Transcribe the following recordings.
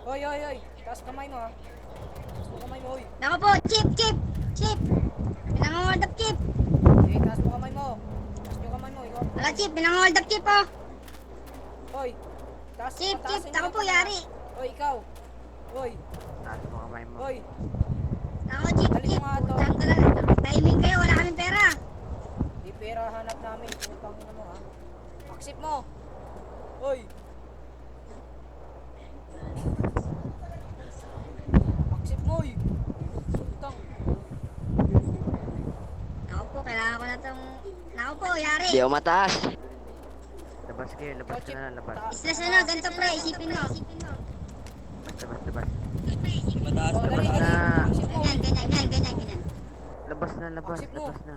Hoy, hoy, hoy. Taas kamay mo ha. Taas mo kamay mo, hoy. Nako po, chip. Pinangohold up, chip. Sige, taas mo kamay mo. Taas nyo kamay mo, ikaw. Wala, chip. Pinangohold up, chip, oh. Hoy. Taas, Chip, pataasin ako nyo yung po, kamay, yari. ha. Hoy, ikaw. Hoy. Taas mo kamay mo. Hoy. Nako, chip. Dali mo nga to. Putang talaga. Timing kayo, wala kaming pera. Di pera hanap namin. Putang ina mo ha. Aksip mo. Hoy. Aksip mo, hoy. Putang. Nako po, kailangan ko na tong... Nako po, yari. Di ako mataas. Labas kayo, labas Oh, ka Chip. na, labas. Islas ano, ganito pre, isipin mo. Labas. Oh, dali, Labas dali. na. Aksip mo. Ganyan. Labas na, Aksip mo. labas na.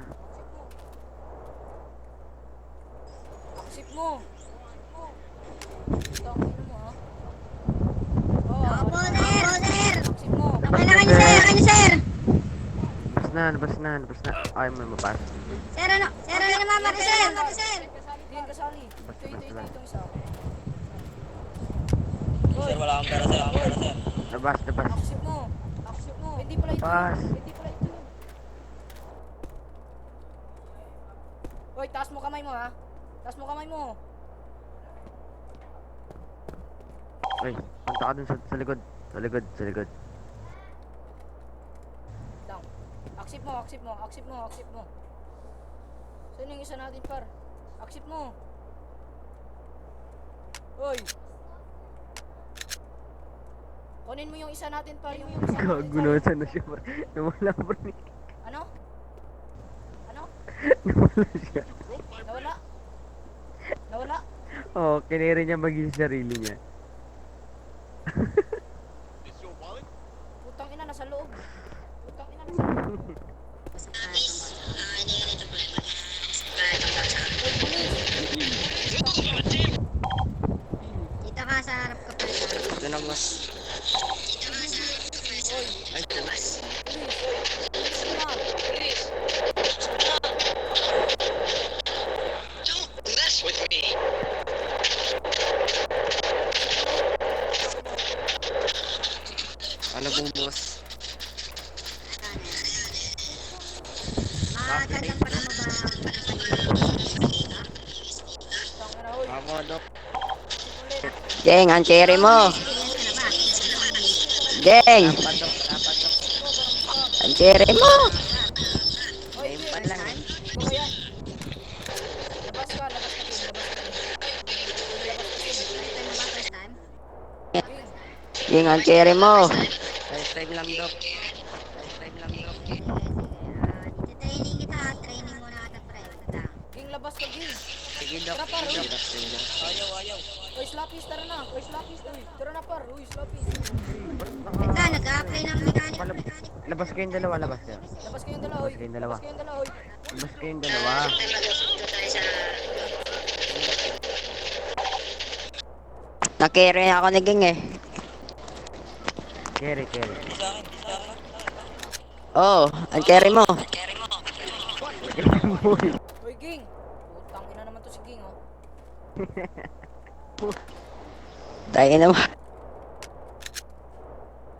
Aksip mo. Putang ina mo ha. Oh, Nako po, sir. aksip mo. Kailangan niyo, sir. Labas na. Ay, may mapasok. Sir, ano naman, sir. Hindi yan kasali. Ito, itong isa. Sir, wala akong pera, sir. Labas. Aksip mo. Hindi pala ito. Pas. Hindi pala ito. Hoy, taas mo kamay mo ha. Taas mo kamay mo. Ay, punta ka dun sa likod. Sa likod. Down. Aksip mo. Saan yung isa natin, par? Aksip mo. Hoy. Kunin mo yung isa natin, par. Yung isa natin, par. Kagunasan na siya. Nawala pa rin. Ano? Nawala siya. Nawala? Oo, kiniri niya maging sarili niya. Putang ina, nasa loob. Dito ka sa harap ko pre. Ito na, mas. Ay, ano pong boss? Magandang pa mo ba? Ako, Dok. Geng, ang cherry mo. Geng, Dapat, Dok. ang cherry mo. Ngayon pa lang. Ikaw ba yan? Labas ka, King. First time? Geng, ang cherry mo. First time lang, Dok. Training kita, training muna kita pre. King, labas ka, King. Sige, Dok. Tara, par. Sige, Dok. Ayaw. Uy, Slappies, tara na. Uy, tara na, par. Uy, Slappies. Ika, nag-a-apply ng mechanic. Labas kayong dalawa, labas kayo. Labas kayong dalawa, hoy. Labas kayong dalawa. Hoy. Labas kayong dalawa. Nakere ako ni Ging eh. Carry. Oh, ang carry mo. Uy, King. Putang ina naman to si King, oh. Tayo naman.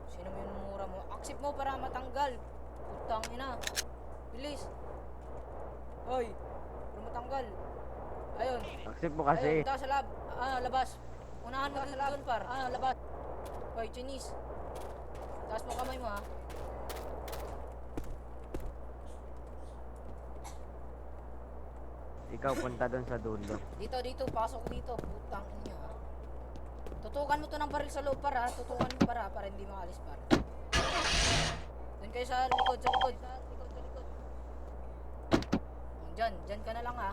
Sino mo yung mura mo? Aksip mo para matanggal. Putang ina. Bilis. Hoy. Para matanggal. Ayun. Accept mo kasi. Ayun, taas sa lab. Labas. Unahan mo doon, par. Labas. Hoy, Chinese. Taas mo kamay mo, ha. Ikaw punta doon sa dulo. Dito. Pasok dito. Putang ina, ha. Tutukan mo to ng baril sa loob, par, ha. Tutukan mo para hindi makalis, par. Doon kayo sa likod. Diyan ka na lang, ha.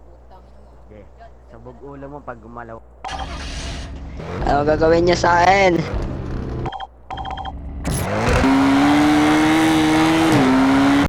Putang ina mo. Okay. Sabog ulo mo pag gumalaw. Ano gagawin niya sa akin?